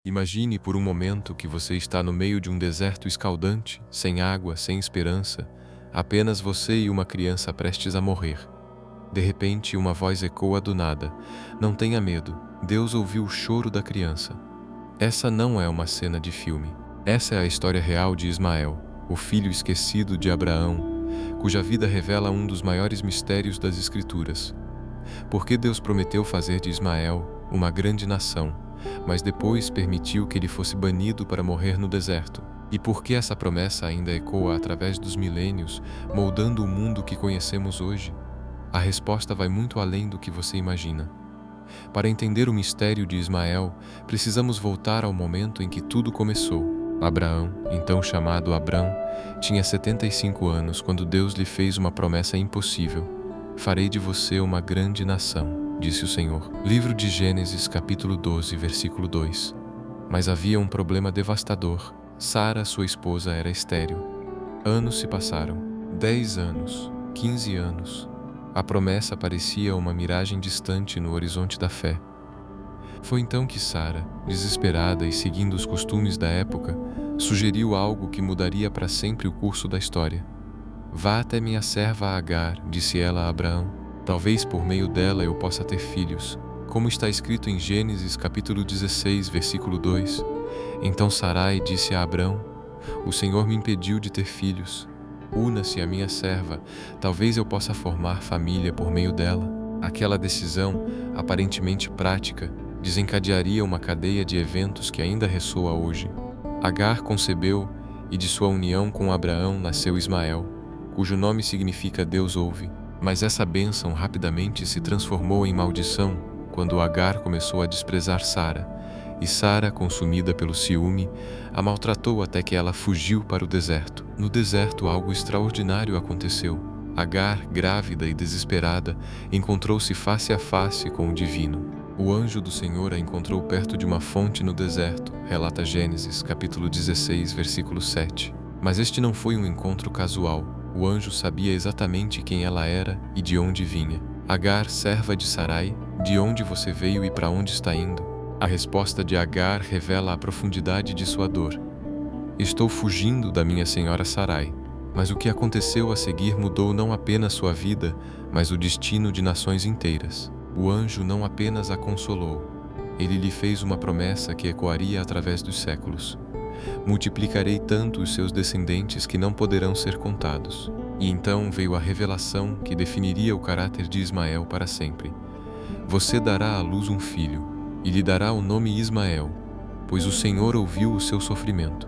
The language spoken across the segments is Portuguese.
Imagine por um momento que você está no meio de um deserto escaldante, sem água, sem esperança, apenas você e uma criança prestes a morrer. De repente, uma voz ecoa do nada: "Não tenha medo, Deus ouviu o choro da criança." Essa não é uma cena de filme. Essa é a história real de Ismael, o filho esquecido de Abraão, cuja vida revela um dos maiores mistérios das Escrituras. Porque Deus prometeu fazer de Ismael uma grande nação, mas depois permitiu que ele fosse banido para morrer no deserto? E por que essa promessa ainda ecoa através dos milênios, moldando o mundo que conhecemos hoje? A resposta vai muito além do que você imagina. Para entender o mistério de Ismael, precisamos voltar ao momento em que tudo começou. Abraão, então chamado Abrão, tinha 75 anos quando Deus lhe fez uma promessa impossível: "Farei de você uma grande nação", disse o Senhor. Livro de Gênesis, capítulo 12, versículo 2. Mas havia um problema devastador. Sara, sua esposa, era estéril. Anos se passaram. 10 anos, 15 anos. A promessa parecia uma miragem distante no horizonte da fé. Foi então que Sara, desesperada e seguindo os costumes da época, sugeriu algo que mudaria para sempre o curso da história. "Vá até minha serva Agar", disse ela a Abraão. "Talvez por meio dela eu possa ter filhos." Como está escrito em Gênesis capítulo 16, versículo 2. Então Sarai disse a Abrão: "O Senhor me impediu de ter filhos. Una-se à minha serva, talvez eu possa formar família por meio dela." Aquela decisão, aparentemente prática, desencadearia uma cadeia de eventos que ainda ressoa hoje. Agar concebeu, e de sua união com Abraão nasceu Ismael, cujo nome significa Deus ouve. Mas essa bênção rapidamente se transformou em maldição quando Agar começou a desprezar Sara, e Sara, consumida pelo ciúme, a maltratou até que ela fugiu para o deserto. No deserto, algo extraordinário aconteceu. Agar, grávida e desesperada, encontrou-se face a face com o divino. O anjo do Senhor a encontrou perto de uma fonte no deserto, relata Gênesis, capítulo 16, versículo 7. Mas este não foi um encontro casual. O anjo sabia exatamente quem ela era e de onde vinha. "Agar, serva de Sarai, de onde você veio e para onde está indo?" A resposta de Agar revela a profundidade de sua dor. "Estou fugindo da minha senhora Sarai." Mas o que aconteceu a seguir mudou não apenas sua vida, mas o destino de nações inteiras. O anjo não apenas a consolou, ele lhe fez uma promessa que ecoaria através dos séculos: "Multiplicarei tanto os seus descendentes que não poderão ser contados." E então veio a revelação que definiria o caráter de Ismael para sempre: "Você dará à luz um filho, e lhe dará o nome Ismael, pois o Senhor ouviu o seu sofrimento.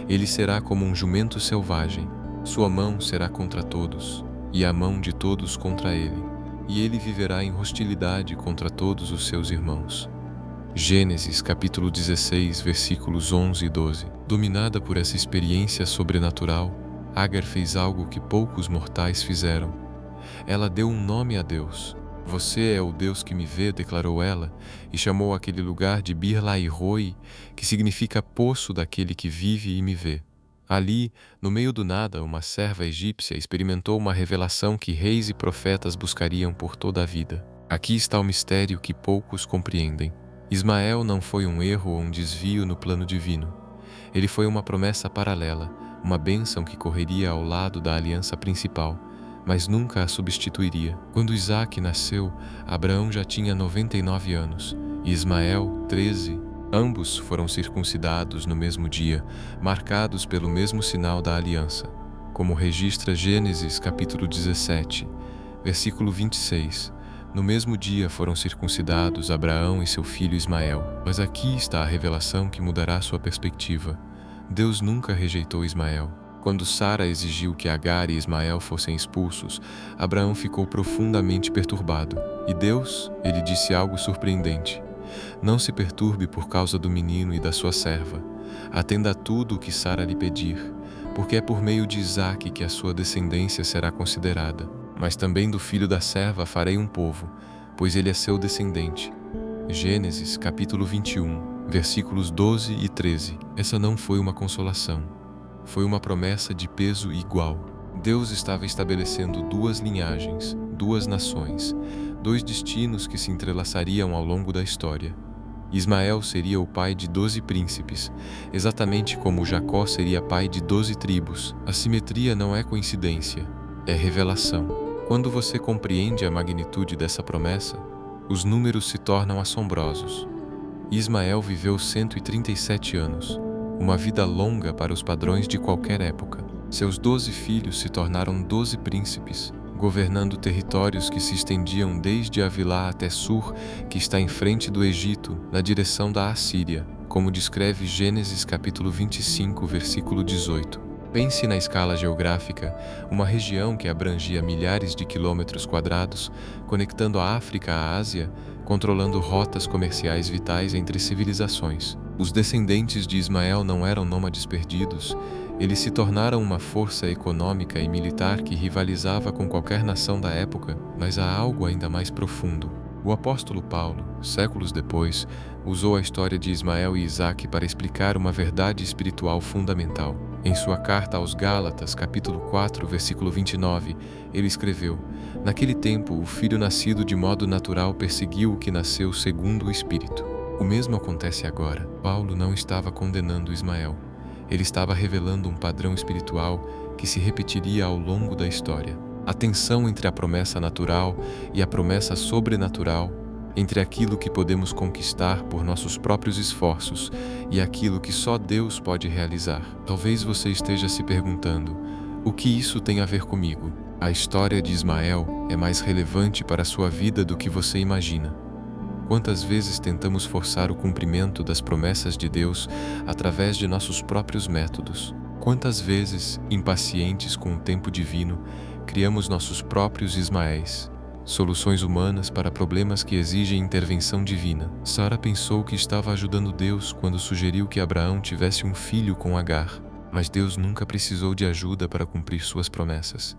Ele será como um jumento selvagem, sua mão será contra todos, e a mão de todos contra ele, e ele viverá em hostilidade contra todos os seus irmãos." Gênesis capítulo 16, versículos 11 e 12. Dominada por essa experiência sobrenatural, Agar fez algo que poucos mortais fizeram. Ela deu um nome a Deus. "Você é o Deus que me vê", declarou ela, e chamou aquele lugar de Bir-Lahai-Roi, que significa poço daquele que vive e me vê. Ali, no meio do nada, uma serva egípcia experimentou uma revelação que reis e profetas buscariam por toda a vida. Aqui está o mistério que poucos compreendem. Ismael não foi um erro ou um desvio no plano divino. Ele foi uma promessa paralela, uma bênção que correria ao lado da aliança principal, mas nunca a substituiria. Quando Isaque nasceu, Abraão já tinha 99 anos, e Ismael, 13. Ambos foram circuncidados no mesmo dia, marcados pelo mesmo sinal da aliança, como registra Gênesis capítulo 17, versículo 26. No mesmo dia foram circuncidados Abraão e seu filho Ismael. Mas aqui está a revelação que mudará sua perspectiva. Deus nunca rejeitou Ismael. Quando Sara exigiu que Agar e Ismael fossem expulsos, Abraão ficou profundamente perturbado. E Deus, ele disse algo surpreendente: "Não se perturbe por causa do menino e da sua serva. Atenda a tudo o que Sara lhe pedir, porque é por meio de Isaque que a sua descendência será considerada. Mas também do filho da serva farei um povo, pois ele é seu descendente." Gênesis capítulo 21, versículos 12 e 13. Essa não foi uma consolação. Foi uma promessa de peso igual. Deus estava estabelecendo duas linhagens, duas nações, dois destinos que se entrelaçariam ao longo da história. Ismael seria o pai de 12 príncipes, exatamente como Jacó seria pai de 12 tribos. A simetria não é coincidência, é revelação. Quando você compreende a magnitude dessa promessa, os números se tornam assombrosos. Ismael viveu 137 anos, uma vida longa para os padrões de qualquer época. Seus 12 filhos se tornaram 12 príncipes, governando territórios que se estendiam desde Avilá até Sur, que está em frente do Egito, na direção da Assíria, como descreve Gênesis capítulo 25, versículo 18. Pense na escala geográfica, uma região que abrangia milhares de quilômetros quadrados, conectando a África à Ásia, controlando rotas comerciais vitais entre civilizações. Os descendentes de Ismael não eram nômades perdidos, eles se tornaram uma força econômica e militar que rivalizava com qualquer nação da época, mas há algo ainda mais profundo. O apóstolo Paulo, séculos depois, usou a história de Ismael e Isaque para explicar uma verdade espiritual fundamental. Em sua carta aos Gálatas, capítulo 4, versículo 29, ele escreveu: "Naquele tempo, o filho nascido de modo natural perseguiu o que nasceu segundo o Espírito." O mesmo acontece agora. Paulo não estava condenando Ismael. Ele estava revelando um padrão espiritual que se repetiria ao longo da história. A tensão entre a promessa natural e a promessa sobrenatural, entre aquilo que podemos conquistar por nossos próprios esforços e aquilo que só Deus pode realizar. Talvez você esteja se perguntando: o que isso tem a ver comigo? A história de Ismael é mais relevante para a sua vida do que você imagina. Quantas vezes tentamos forçar o cumprimento das promessas de Deus através de nossos próprios métodos? Quantas vezes, impacientes com o tempo divino, criamos nossos próprios Ismaéis, soluções humanas para problemas que exigem intervenção divina? Sara pensou que estava ajudando Deus quando sugeriu que Abraão tivesse um filho com Agar, mas Deus nunca precisou de ajuda para cumprir suas promessas.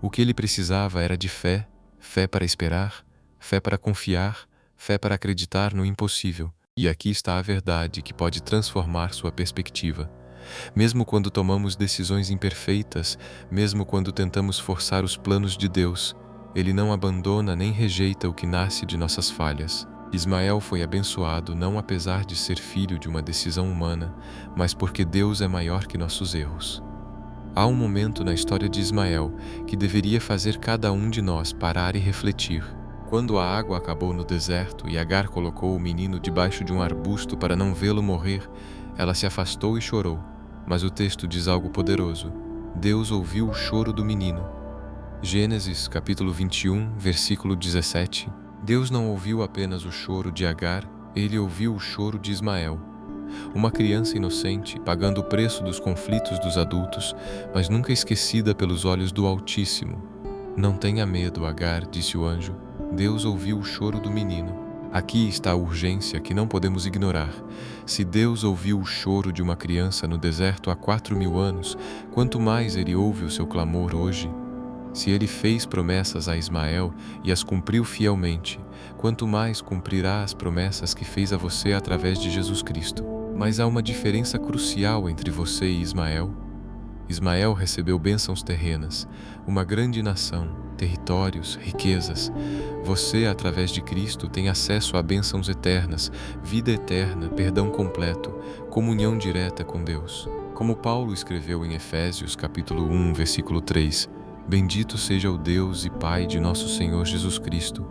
O que ele precisava era de fé, fé para esperar, fé para confiar, fé para acreditar no impossível. E aqui está a verdade que pode transformar sua perspectiva. Mesmo quando tomamos decisões imperfeitas, mesmo quando tentamos forçar os planos de Deus, Ele não abandona nem rejeita o que nasce de nossas falhas. Ismael foi abençoado não apesar de ser filho de uma decisão humana, mas porque Deus é maior que nossos erros. Há um momento na história de Ismael que deveria fazer cada um de nós parar e refletir. Quando a água acabou no deserto e Agar colocou o menino debaixo de um arbusto para não vê-lo morrer, ela se afastou e chorou. Mas o texto diz algo poderoso. Deus ouviu o choro do menino. Gênesis capítulo 21, versículo 17. Deus não ouviu apenas o choro de Agar, ele ouviu o choro de Ismael. Uma criança inocente, pagando o preço dos conflitos dos adultos, mas nunca esquecida pelos olhos do Altíssimo. Não tenha medo, Agar, disse o anjo. Deus ouviu o choro do menino. Aqui está a urgência que não podemos ignorar. Se Deus ouviu o choro de uma criança no deserto há 4.000 anos, quanto mais Ele ouve o seu clamor hoje? Se Ele fez promessas a Ismael e as cumpriu fielmente, quanto mais cumprirá as promessas que fez a você através de Jesus Cristo. Mas há uma diferença crucial entre você e Ismael. Ismael recebeu bênçãos terrenas, uma grande nação, territórios, riquezas. Você, através de Cristo, tem acesso a bênçãos eternas, vida eterna, perdão completo, comunhão direta com Deus. Como Paulo escreveu em Efésios, capítulo 1, versículo 3, Bendito seja o Deus e Pai de nosso Senhor Jesus Cristo,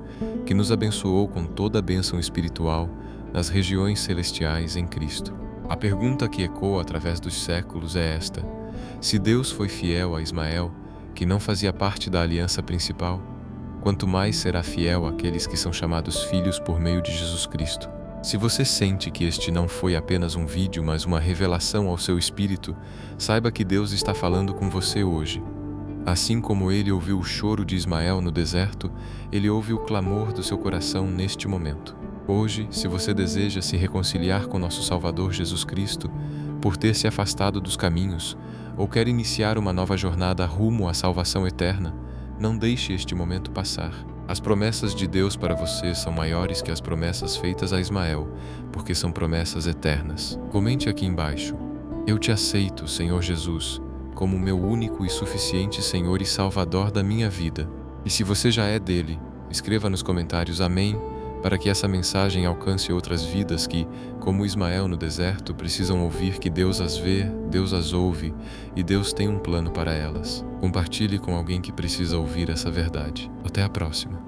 que nos abençoou com toda a bênção espiritual nas regiões celestiais em Cristo. A pergunta que ecoa através dos séculos é esta: se Deus foi fiel a Ismael, que não fazia parte da aliança principal, quanto mais será fiel àqueles que são chamados filhos por meio de Jesus Cristo. Se você sente que este não foi apenas um vídeo, mas uma revelação ao seu espírito, saiba que Deus está falando com você hoje. Assim como Ele ouviu o choro de Ismael no deserto, Ele ouve o clamor do seu coração neste momento. Hoje, se você deseja se reconciliar com nosso Salvador Jesus Cristo, por ter se afastado dos caminhos, ou quer iniciar uma nova jornada rumo à salvação eterna, não deixe este momento passar. As promessas de Deus para você são maiores que as promessas feitas a Ismael, porque são promessas eternas. Comente aqui embaixo: eu te aceito, Senhor Jesus, como meu único e suficiente Senhor e Salvador da minha vida. E se você já é dele, escreva nos comentários Amém, para que essa mensagem alcance outras vidas que, como Ismael no deserto, precisam ouvir que Deus as vê, Deus as ouve e Deus tem um plano para elas. Compartilhe com alguém que precisa ouvir essa verdade. Até a próxima.